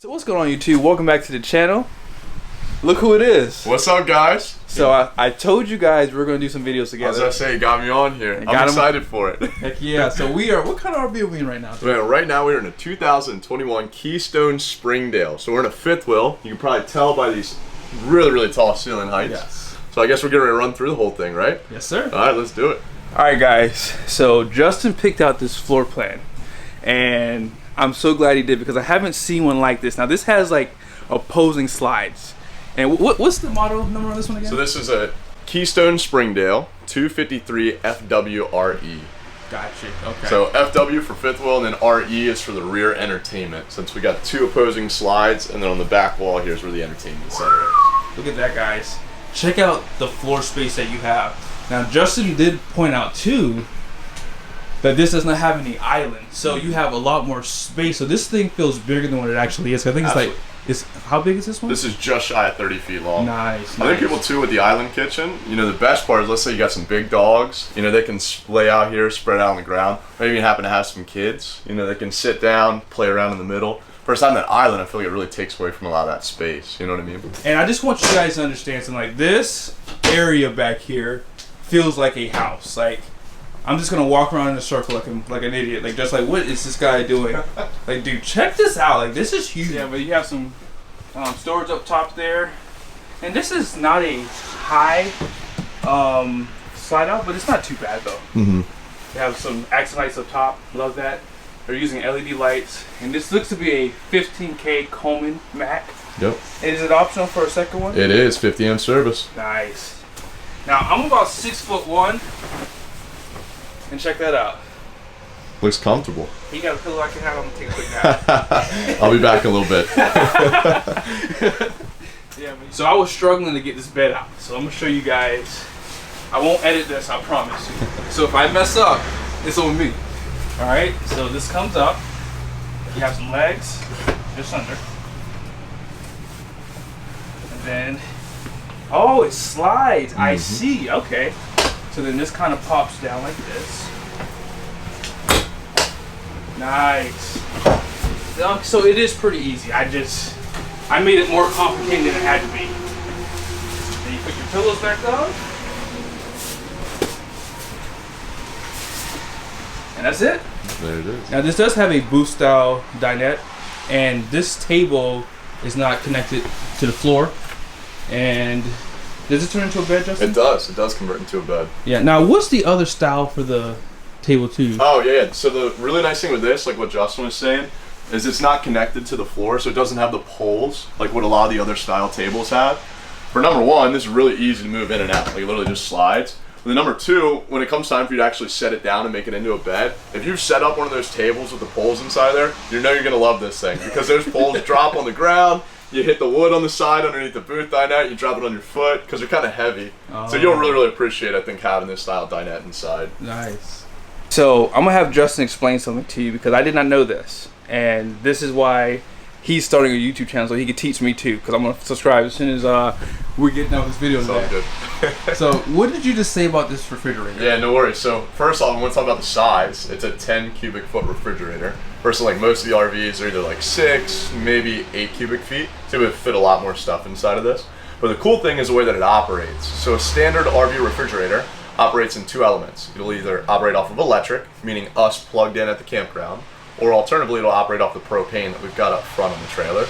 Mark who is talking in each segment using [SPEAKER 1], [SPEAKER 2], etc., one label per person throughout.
[SPEAKER 1] So what's going on, YouTube? Welcome back to the channel. Look who it is.
[SPEAKER 2] What's up, guys?
[SPEAKER 1] So I told you guys we're going to do some videos together.
[SPEAKER 2] As I say, you got me on here. I'm excited for it.
[SPEAKER 1] Heck yeah. So we are, what kind of RV are we in right now?
[SPEAKER 2] Well, right now we're in a 2021 Keystone Springdale. So we're in a fifth wheel. You can probably tell by these really tall ceiling heights.
[SPEAKER 1] Yes.
[SPEAKER 2] So I guess we're going to run through the whole thing, right?
[SPEAKER 1] Yes, sir.
[SPEAKER 2] All right, let's do it.
[SPEAKER 1] All right, guys. So Justin picked out this floor plan. And I'm so glad he did because I haven't seen one like this. Now this has like opposing slides. And what's the model number on this one again?
[SPEAKER 2] So this is a Keystone Springdale 253 FWRE.
[SPEAKER 1] Gotcha. Okay.
[SPEAKER 2] So FW for fifth wheel, and then RE is for the rear entertainment. Since we got two opposing slides, and then on the back wall here's where the entertainment center is.
[SPEAKER 1] Look at that, guys. Check out the floor space that you have. Now Justin did point out too that this does not have any island, so you have a lot more space. So this thing feels bigger than what it actually is. I think it's
[SPEAKER 2] Absolutely.
[SPEAKER 1] how big is this one?
[SPEAKER 2] This is just shy of 30 feet long.
[SPEAKER 1] Nice.
[SPEAKER 2] I think people too with the island kitchen, you know, the best part is, let's say you got some big dogs, you know, they can lay out here, spread out on the ground. Maybe you happen to have some kids, you know, they can sit down, play around in the middle. First time that island, I feel like it really takes away from a lot of that space. You know what I mean?
[SPEAKER 1] And I just want you guys to understand something. Like this area back here feels like a house. Like I'm just gonna walk around in a circle like an idiot. Like just like, what is this guy doing? Like, dude, check this out. Like this is huge. Yeah, but you have some storage up top there, and this is not a high slide out, but it's not too bad though.
[SPEAKER 2] Mm-hmm.
[SPEAKER 1] They have some accent lights up top. Love that. They're using LED lights, and this looks to be a 15K Coleman Mac.
[SPEAKER 2] Yep.
[SPEAKER 1] And is it optional for a second one?
[SPEAKER 2] It is 50 amp service.
[SPEAKER 1] Nice. Now I'm about 6'1", and check that out.
[SPEAKER 2] Looks comfortable.
[SPEAKER 1] You got a pillow I can have. I'm gonna take a quick nap.
[SPEAKER 2] I'll be back in a little bit.
[SPEAKER 1] Yeah. So I was struggling to get this bed out. So I'm gonna show you guys. I won't edit this, I promise you. So if I mess up, it's on me. All right. So this comes up. You have some legs, just under, and then oh, it slides. I see. Okay. So then this kind of pops down like this. Nice. So it is pretty easy. I made it more complicated than it had to be. Then you put your pillows back on. And that's it.
[SPEAKER 2] There it is.
[SPEAKER 1] Now this does have a booth style dinette, and this table is not connected to the floor. And does it turn into a bed, Justin?
[SPEAKER 2] It does. It does convert into a bed.
[SPEAKER 1] Yeah. Now what's the other style for the table too?
[SPEAKER 2] Oh yeah. So the really nice thing with this, like what Justin was saying, is it's not connected to the floor, so it doesn't have the poles like what a lot of the other style tables have. For number one, this is really easy to move in and out. Like it literally just slides. And then number two, when it comes time for you to actually set it down and make it into a bed, if you've set up one of those tables with the poles inside there, you know you're gonna love this thing because those poles drop on the ground. You hit the wood on the side underneath the booth dinette, you drop it on your foot because they're kind of heavy. So you'll really appreciate, I think, having this style dinette inside.
[SPEAKER 1] Nice. So I'm gonna have Justin explain something to you because I did not know this, and this is why he's starting a YouTube channel so he can teach me too. Because I'm gonna subscribe as soon as we get done with this video today.
[SPEAKER 2] Sounds good.
[SPEAKER 1] So what did you just say about this refrigerator?
[SPEAKER 2] Yeah, no worries. So first off, I want to talk about the size. It's a 10 cubic foot refrigerator. Versus like most of the RVs are either like 6, maybe 8 cubic feet. So it would fit a lot more stuff inside of this. But the cool thing is the way that it operates. So a standard RV refrigerator operates in two elements. It'll either operate off of electric, meaning us plugged in at the campground, or alternatively it'll operate off the propane that we've got up front on the trailer.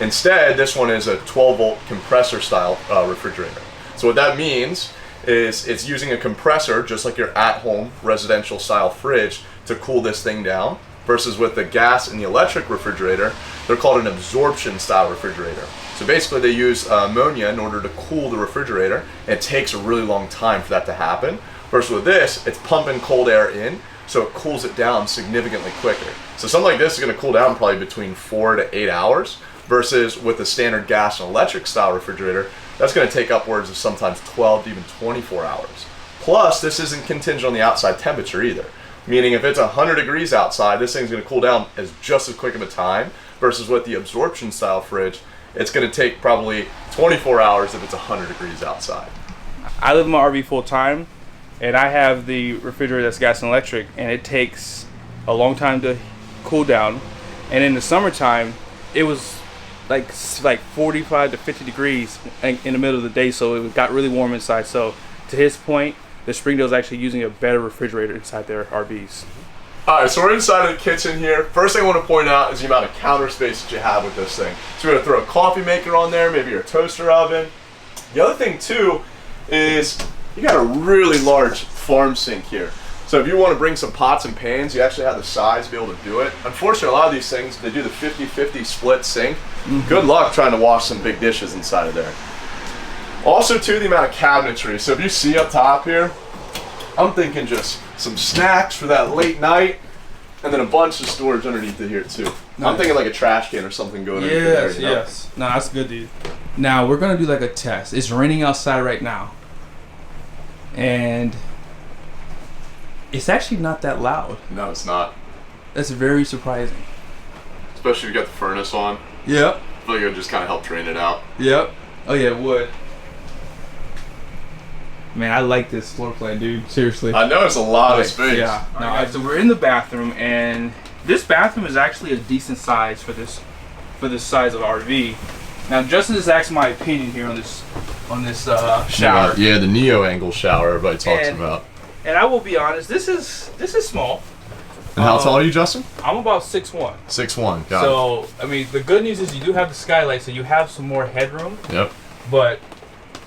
[SPEAKER 2] Instead, this one is a 12-volt compressor style refrigerator. So what that means is it's using a compressor just like your at-home residential style fridge to cool this thing down, versus with the gas and the electric refrigerator, they're called an absorption style refrigerator. So basically they use ammonia in order to cool the refrigerator, and it takes a really long time for that to happen. Versus with this, it's pumping cold air in, so it cools it down significantly quicker. So something like this is gonna cool down probably between 4 to 8 hours, versus with the standard gas and electric style refrigerator, that's gonna take upwards of sometimes 12 to even 24 hours. Plus, this isn't contingent on the outside temperature either. Meaning if it's 100 degrees outside, this thing's gonna cool down as just as quick of a time, versus with the absorption style fridge, it's gonna take probably 24 hours if it's 100 degrees outside.
[SPEAKER 1] I live in my RV full time, and I have the refrigerator that's gas and electric, and it takes a long time to cool down. And in the summertime, it was like 45 to 50 degrees in the middle of the day, so it got really warm inside. So to his point, the Springdale's actually using a better refrigerator inside their RVs.
[SPEAKER 2] Alright, so we're inside of the kitchen here. First thing I want to point out is the amount of counter space that you have with this thing. So you're going to throw a coffee maker on there, maybe your toaster oven. The other thing too is you got a really large farm sink here. So if you want to bring some pots and pans, you actually have the size to be able to do it. Unfortunately, a lot of these things, they do the 50-50 split sink. Good luck trying to wash some big dishes inside of there. Also too, the amount of cabinetry. So if you see up top here, I'm thinking just some snacks for that late night, and then a bunch of storage underneath it here too. Nice. I'm thinking like a trash can or something going underneath there. You know?
[SPEAKER 1] Yes. No, that's good, dude. Now we're gonna do like a test. It's raining outside right now, and it's actually not that loud.
[SPEAKER 2] No, it's not.
[SPEAKER 1] That's very surprising.
[SPEAKER 2] Especially if you got the furnace on.
[SPEAKER 1] Yep.
[SPEAKER 2] I feel like it would just kind of help drain it out.
[SPEAKER 1] Yep. Oh yeah, it would. Man, I like this floor plan, dude. Seriously.
[SPEAKER 2] I know it's a lot of space.
[SPEAKER 1] Yeah. Now, so we're in the bathroom, and this bathroom is actually a decent size for this size of RV. Now, Justin just asked my opinion here on this shower.
[SPEAKER 2] Yeah, the Neo angle shower everybody talks about.
[SPEAKER 1] And I will be honest, this is small.
[SPEAKER 2] And how tall are you, Justin?
[SPEAKER 1] I'm about 6'1".
[SPEAKER 2] 6'1". Got
[SPEAKER 1] so, I mean, the good news is you do have the skylight, so you have some more headroom.
[SPEAKER 2] Yep.
[SPEAKER 1] But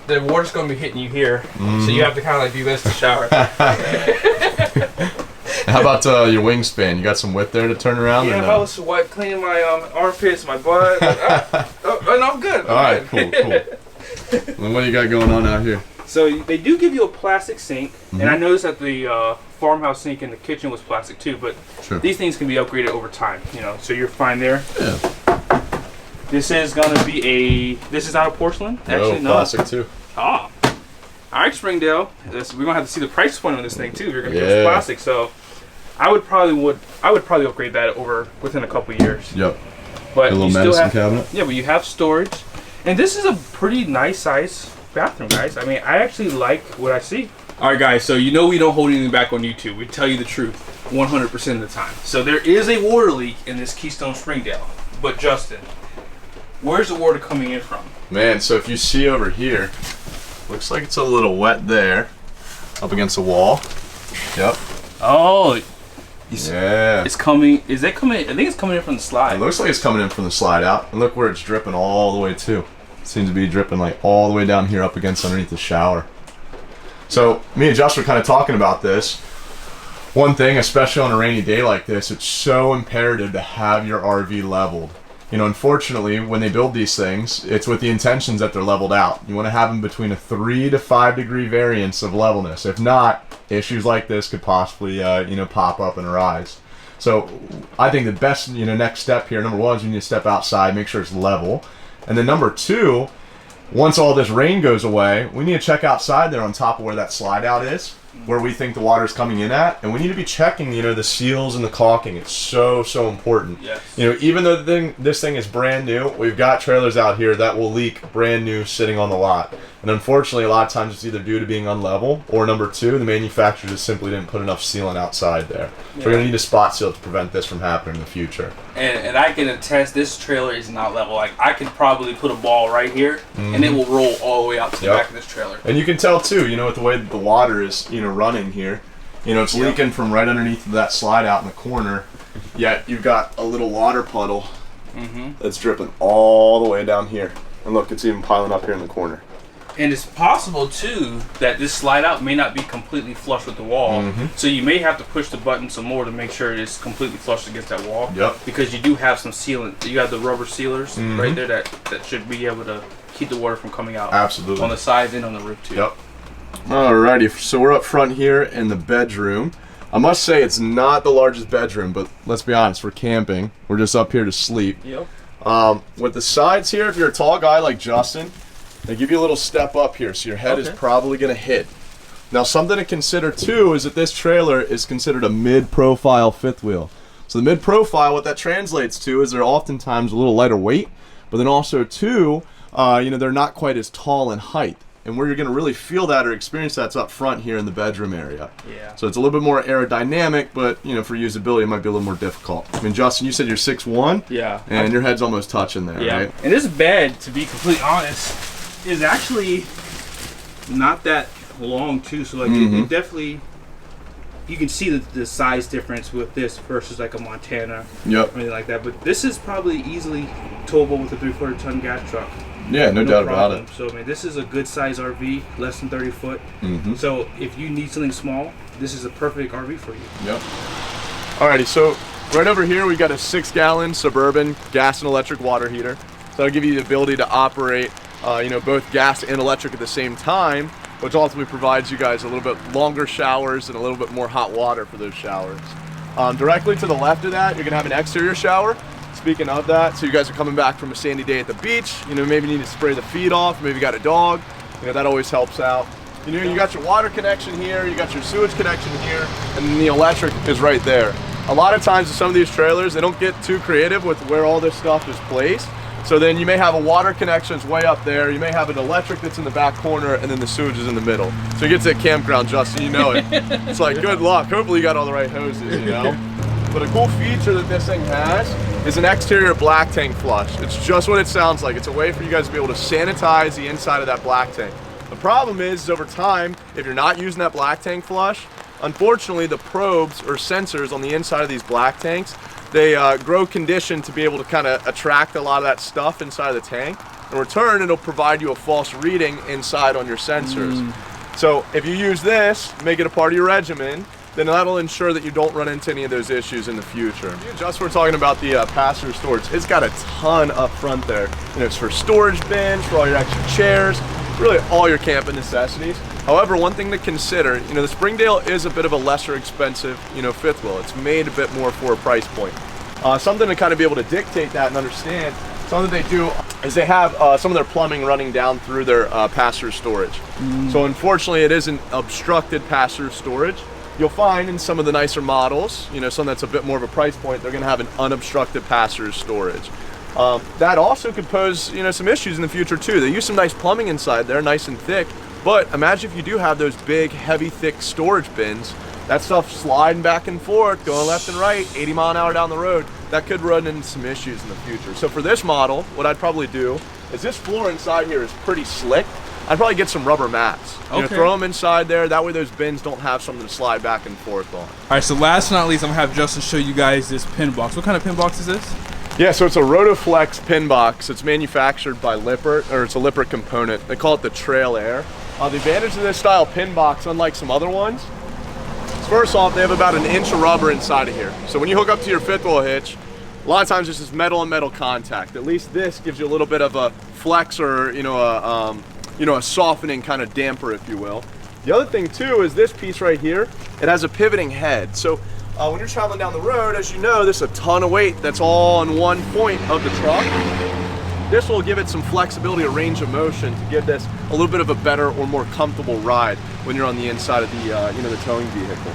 [SPEAKER 1] the water's going to be hitting you here, so you have to kind of like do this to shower.
[SPEAKER 2] How about your wingspan? You got some width there to turn around?
[SPEAKER 1] Yeah, I was cleaning my armpits, my butt. No, I'm good.
[SPEAKER 2] All right, cool. Well, what do you got going on out here?
[SPEAKER 1] So they do give you a plastic sink, and I noticed that the farmhouse sink in the kitchen was plastic too, but these things can be upgraded over time, you know, so you're fine there.
[SPEAKER 2] Yeah.
[SPEAKER 1] This is gonna be this is not a porcelain? Actually, no.
[SPEAKER 2] Plastic too.
[SPEAKER 1] Ah. Alright, Springdale. We're gonna have to see the price point on this thing too. You're gonna get plastic, so I would probably upgrade that over within a couple years.
[SPEAKER 2] Yep.
[SPEAKER 1] But
[SPEAKER 2] a little medicine cabinet.
[SPEAKER 1] Yeah, but you have storage. And this is a pretty nice size bathroom, guys. I mean, I actually like what I see. Alright guys, so you know we don't hold anything back on YouTube. We tell you the truth 100% of the time. So there is a water leak in this Keystone Springdale. But Justin, where's the water coming in from?
[SPEAKER 2] Man, so if you see over here, looks like it's a little wet there, up against the wall. Yep.
[SPEAKER 1] Oh,
[SPEAKER 2] yeah.
[SPEAKER 1] It's coming. Is that coming? I think it's coming in from the slide.
[SPEAKER 2] It looks like it's coming in from the slide out. And look where it's dripping all the way too. It seems to be dripping like all the way down here up against underneath the shower. So me and Josh were kind of talking about this. One thing, especially on a rainy day like this, it's so imperative to have your RV leveled. You know, unfortunately, when they build these things, it's with the intentions that they're leveled out. You want to have them between a 3 to 5 degree variance of levelness. If not, issues like this could possibly, pop up and arise. So I think the best, next step here, number one, is you need to step outside, make sure it's level. And then number two, once all this rain goes away, we need to check outside there on top of where that slide out is, where we think the water's coming in at, and we need to be checking, the seals and the caulking. It's so important.
[SPEAKER 1] Yes.
[SPEAKER 2] Even though this thing is brand new, we've got trailers out here that will leak brand new sitting on the lot. And unfortunately, a lot of times it's either due to being unlevel, or number two, the manufacturer just simply didn't put enough sealant outside there. So we're gonna need a spot seal to prevent this from happening in the future.
[SPEAKER 1] And I can attest, this trailer is not level. Like, I could probably put a ball right here, and it will roll all the way out to the back of this trailer.
[SPEAKER 2] And you can tell too, with the way that the water is, running here. It's leaking from right underneath that slide out in the corner. Yet you've got a little water puddle that's dripping all the way down here. And look, it's even piling up here in the corner.
[SPEAKER 1] And it's possible too that this slide out may not be completely flush with the wall. So you may have to push the button some more to make sure it is completely flushed against that wall.
[SPEAKER 2] Yep.
[SPEAKER 1] Because you do have some sealant. You have the rubber sealers right there that should be able to keep the water from coming out.
[SPEAKER 2] Absolutely.
[SPEAKER 1] On the sides and on the roof too.
[SPEAKER 2] Yep. Alrighty, so we're up front here in the bedroom. I must say it's not the largest bedroom, but let's be honest, we're camping. We're just up here to sleep.
[SPEAKER 1] Yep.
[SPEAKER 2] With the sides here, if you're a tall guy like Justin, they give you a little step up here, so your head is probably going to hit. Now, something to consider too is that this trailer is considered a mid-profile fifth wheel. So the mid-profile, what that translates to is they're oftentimes a little lighter weight, but then also too, they're not quite as tall in height. And where you're going to really feel that or experience that's up front here in the bedroom area.
[SPEAKER 1] Yeah.
[SPEAKER 2] So it's a little bit more aerodynamic, but you know, for usability, it might be a little more difficult. I mean, Justin, you said you're 6'1".
[SPEAKER 1] Yeah.
[SPEAKER 2] And your head's almost touching there,
[SPEAKER 1] yeah.
[SPEAKER 2] right?
[SPEAKER 1] And this bed, to be completely honest, is actually not that long too. So like it definitely, you can see the size difference with this versus like a Montana or anything like that. But this is probably easily towable with a 3/4 ton gas truck.
[SPEAKER 2] Yeah, no doubt about it.
[SPEAKER 1] So I mean, this is a good size RV, less than 30 foot. So if you need something small, this is a perfect RV for you.
[SPEAKER 2] Yep. Alrighty, so right over here we got a 6-gallon Suburban gas and electric water heater. So that'll give you the ability to operate, you know, both gas and electric at the same time, which ultimately provides you guys a little bit longer showers and a little bit more hot water for those showers. Directly to the left of that, you're gonna have an exterior shower. Speaking of that, so you guys are coming back from a sandy day at the beach, you know, maybe you need to spray the feet off, maybe you got a dog, you know, that always helps out. You know, you got your water connection here, you got your sewage connection here, and then the electric is right there. A lot of times with some of these trailers, they don't get too creative with where all this stuff is placed. So then you may have a water connection that's way up there, you may have an electric that's in the back corner, and then the sewage is in the middle. So you get to that campground, Justin, you know it. It's like, good luck. Hopefully you got all the right hoses, you know? But a cool feature that this thing has is an exterior black tank flush. It's just what it sounds like. It's a way for you guys to be able to sanitize the inside of that black tank. The problem is over time, if you're not using that black tank flush, unfortunately the probes or sensors on the inside of these black tanks, they grow conditioned to be able to kind of attract a lot of that stuff inside of the tank. In return, it'll provide you a false reading inside on your sensors. So if you use this, make it a part of your regimen, then that'll ensure that you don't run into any of those issues in the future. Just we're talking about the passenger storage. It's got a ton up front there. You know, it's for storage bins, for all your extra chairs, really all your camping necessities. However, one thing to consider, you know, the Springdale is a bit of a lesser expensive, you know, fifth wheel. It's made a bit more for a price point. Something to kind of be able to dictate that and understand, something they do is they have some of their plumbing running down through their passenger storage. So unfortunately, it isn't obstructed passenger storage. You'll find in some of the nicer models, you know, some that's a bit more of a price point, they're gonna have an unobstructed passenger storage. That also could pose, you know, some issues in the future too. They use some nice plumbing inside there, nice and thick, but imagine if you do have those big, heavy, thick storage bins, that stuff sliding back and forth, going left and right, 80 mile an hour down the road, that could run into some issues in the future. So for this model, what I'd probably do is this floor inside here is pretty slick. I'd probably get some rubber mats. You know, throw them inside there. That way those bins don't have something to slide back and forth on.
[SPEAKER 1] All right, so last but not least, I'm gonna have Justin show you guys this pin box. What kind of pin box is this?
[SPEAKER 2] Yeah, so it's a Rotoflex pin box. It's manufactured by Lippert, or it's a Lippert component. They call it the Trail Air. The advantage of this style pin box, unlike some other ones, is first off, they have about 1 inch of rubber inside of here. So when you hook up to your fifth wheel hitch, a lot of times this is metal on metal contact. At least this gives you a little bit of a flex or, you know, a softening kind of damper, if you will. The other thing too is this piece right here, it has a pivoting head. So when you're traveling down the road, as you know, there's a ton of weight that's all on one point of the truck. This will give it some flexibility or range of motion to give this a little bit of a better or more comfortable ride when you're on the inside of the, you know, the towing vehicle.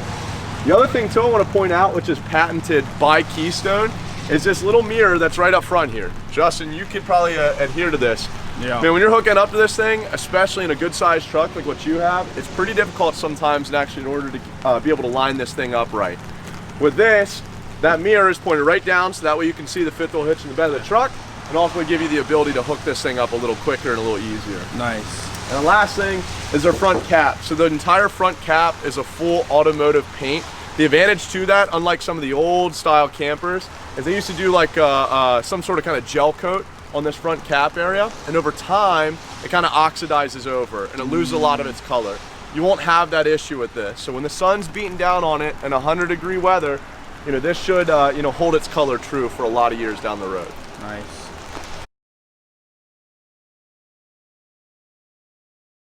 [SPEAKER 2] The other thing too I want to point out, which is patented by Keystone, is this little mirror that's right up front here. Justin, you could probably adhere to this.
[SPEAKER 1] Yeah.
[SPEAKER 2] Man, when you're hooking up to this thing, especially in a good sized truck like what you have, it's pretty difficult sometimes in order to be able to line this thing up right. With this, that mirror is pointed right down so that way you can see the fifth wheel hitch in the bed of the truck, and also give you the ability to hook this thing up a little quicker and a little easier.
[SPEAKER 1] Nice.
[SPEAKER 2] And the last thing is their front cap. So the entire front cap is a full automotive paint. The advantage to that, unlike some of the old style campers, is they used to do like some sort of kind of gel coat on this front cap area, and over time it kind of oxidizes over and it loses a lot of its color. You won't have that issue with this. So when the sun's beating down on it in 100-degree weather, you know, this should you know, hold its color true for a lot of years down the road.
[SPEAKER 1] Nice.